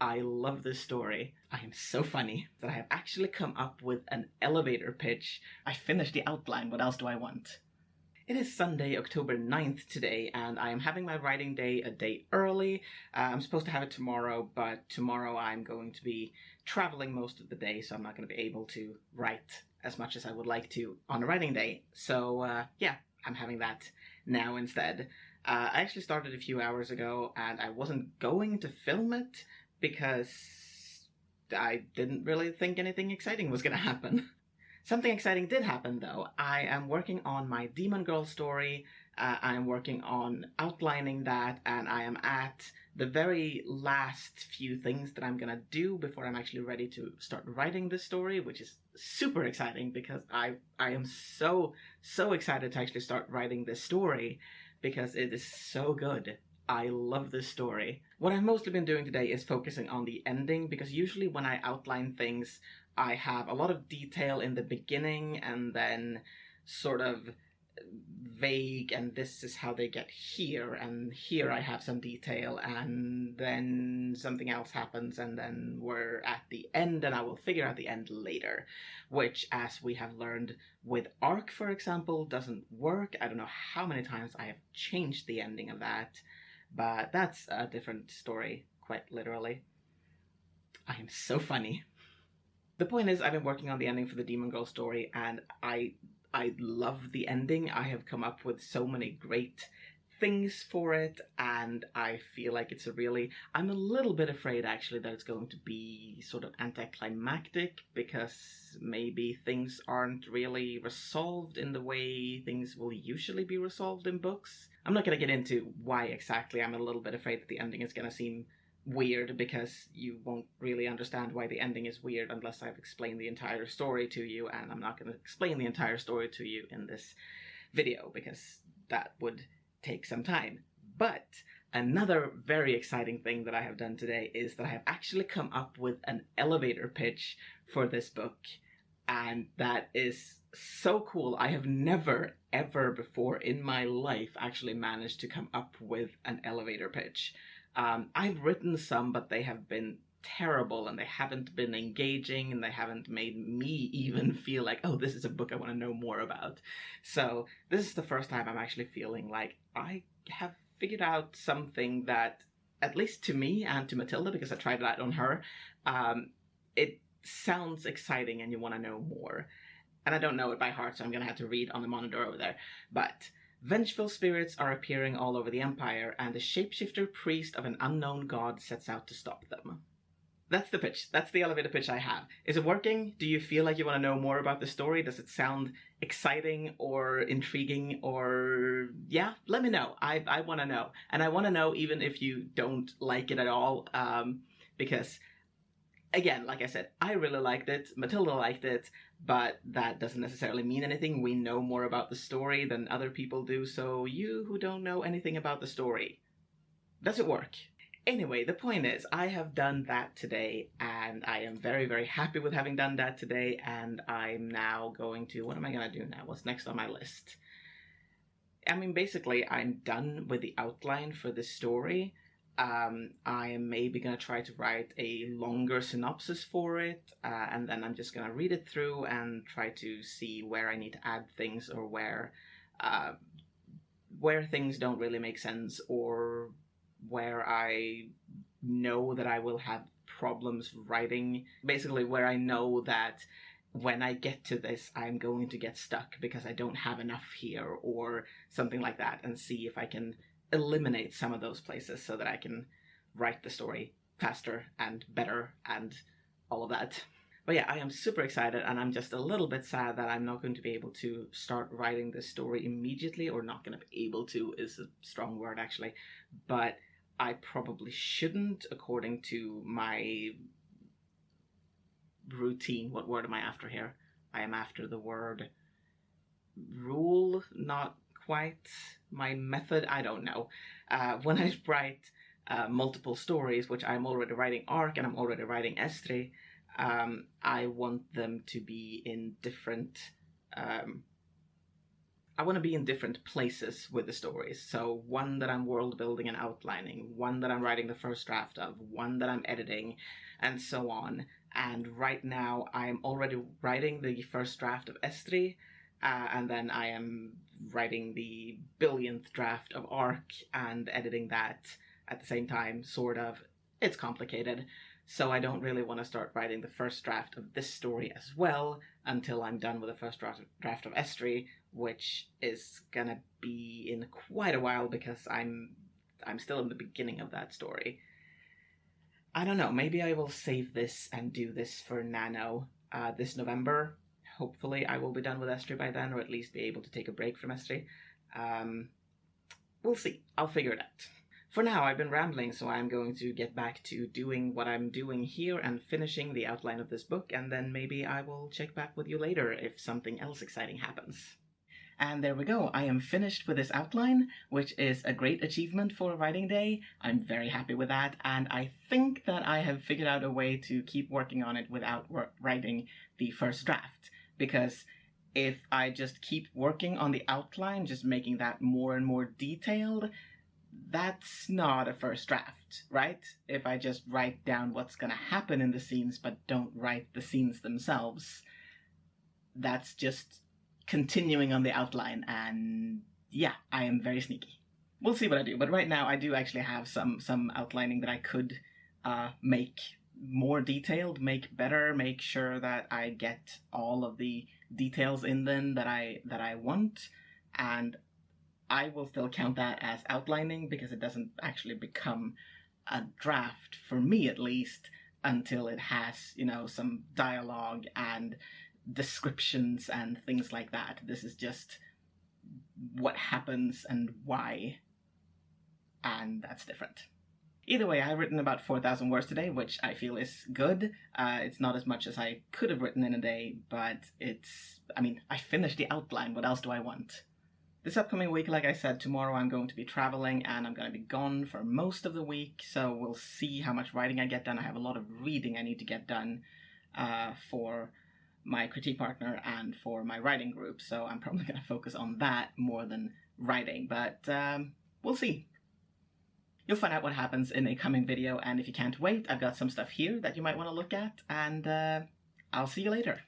I love this story. I am so funny that I have actually come up with an elevator pitch. I finished the outline, what else do I want? It is Sunday, October 9th today, and I am having my writing day a day early. I'm supposed to have it tomorrow, but tomorrow I'm going to be traveling most of the day, so I'm not going to be able to write as much as I would like to on a writing day. So, yeah, I'm having that now instead. I actually started a few hours ago, and I wasn't going to film it because I didn't really think anything exciting was going to happen. Something exciting did happen, though. I am working on my Demon Girl story, I am working on outlining that, and I am at the very last few things that I'm gonna do before I'm actually ready to start writing this story, which is super exciting because I am so excited to actually start writing this story because it is so good. I love this story. What I've mostly been doing today is focusing on the ending, because usually when I outline things, I have a lot of detail in the beginning and then sort of vague, and this is how they get here, and here I have some detail, and then something else happens, and then we're at the end, and I will figure out the end later. Which, as we have learned with Arc, for example, doesn't work. I don't know how many times I have changed the ending of that. But that's a different story, quite literally. I am so funny. The point is, I've been working on the ending for the Demon Girl story, and I love the ending. I have come up with so many great things for it, and I feel like it's I'm a little bit afraid, actually, that it's going to be sort of anticlimactic, because maybe things aren't really resolved in the way things will usually be resolved in books. I'm not going to get into why exactly. I'm a little bit afraid that the ending is going to seem weird, because you won't really understand why the ending is weird unless I've explained the entire story to you, and I'm not going to explain the entire story to you in this video, because that would take some time. But another very exciting thing that I have done today is that I have actually come up with an elevator pitch for this book, and that is so cool. I have never, ever before in my life actually managed to come up with an elevator pitch. I've written some, but they have been terrible, and they haven't been engaging, and they haven't made me even feel like, oh, this is a book I want to know more about. So this is the first time I'm actually feeling like I have figured out something that, at least to me and to Matilda, because I tried it out on her, it sounds exciting and you want to know more. And I don't know it by heart, so I'm going to have to read on the monitor over there. But vengeful spirits are appearing all over the Empire, and the shapeshifter priest of an unknown god sets out to stop them. That's the pitch. That's the elevator pitch I have. Is it working? Do you feel like you want to know more about the story? Does it sound exciting or intriguing or... yeah? Let me know. I want to know. And I want to know even if you don't like it at all, because... again, like I said, I really liked it, Matilda liked it, but that doesn't necessarily mean anything. We know more about the story than other people do, so you who don't know anything about the story, does it work? Anyway, the point is, I have done that today, and I am very, very happy with having done that today, and I'm now going to... what am I going to do now? What's next on my list? I mean, basically, I'm done with the outline for this story. I am maybe going to try to write a longer synopsis for it, and then I'm just going to read it through and try to see where I need to add things, or where things don't really make sense, or where I know that I will have problems writing. Basically, where I know that when I get to this, I'm going to get stuck because I don't have enough here, or something like that, and see if I can eliminate some of those places so that I can write the story faster and better and all of that. But yeah, I am super excited, and I'm just a little bit sad that I'm not going to be able to start writing this story immediately, or not going to be able to is a strong word actually, but I probably shouldn't, according to my routine. What word am I after here? I am after the word rule, not quite my method, I don't know. When I write multiple stories, which I'm already writing Arc and I'm already writing Estri, I want them to be in different I want to be in different places with the stories. So one that I'm world building and outlining, one that I'm writing the first draft of, one that I'm editing, and so on. And right now I'm already writing the first draft of Estri, and then I am writing the billionth draft of Arc and editing that at the same time, sort of. It's complicated, so I don't really want to start writing the first draft of this story as well until I'm done with the first draft of Estri, which is gonna be in quite a while because I'm still in the beginning of that story. I don't know, maybe I will save this and do this for Nano this November. Hopefully I will be done with Estri by then, or at least be able to take a break from Estri. We'll see. I'll figure it out. For now, I've been rambling, so I'm going to get back to doing what I'm doing here and finishing the outline of this book, and then maybe I will check back with you later if something else exciting happens. And there we go, I am finished with this outline, which is a great achievement for a writing day. I'm very happy with that, and I think that I have figured out a way to keep working on it without writing the first draft, because if I just keep working on the outline, just making that more and more detailed, that's not a first draft, right? If I just write down what's gonna happen in the scenes but don't write the scenes themselves, that's just continuing on the outline, and yeah, I am very sneaky. We'll see what I do, but right now I do actually have some outlining that I could make more detailed, make better, make sure that I get all of the details in them that I want, and I will still count that as outlining because it doesn't actually become a draft, for me at least, until it has, you know, some dialogue and descriptions and things like that. This is just what happens and why, and that's different. Either way, I've written about 4,000 words today, which I feel is good. It's not as much as I could have written in a day, but I finished the outline. What else do I want? This upcoming week, like I said, tomorrow I'm going to be traveling and I'm going to be gone for most of the week, so we'll see how much writing I get done. I have a lot of reading I need to get done for my critique partner and for my writing group, so I'm probably going to focus on that more than writing, but we'll see. You'll find out what happens in a coming video, and if you can't wait, I've got some stuff here that you might want to look at, and I'll see you later.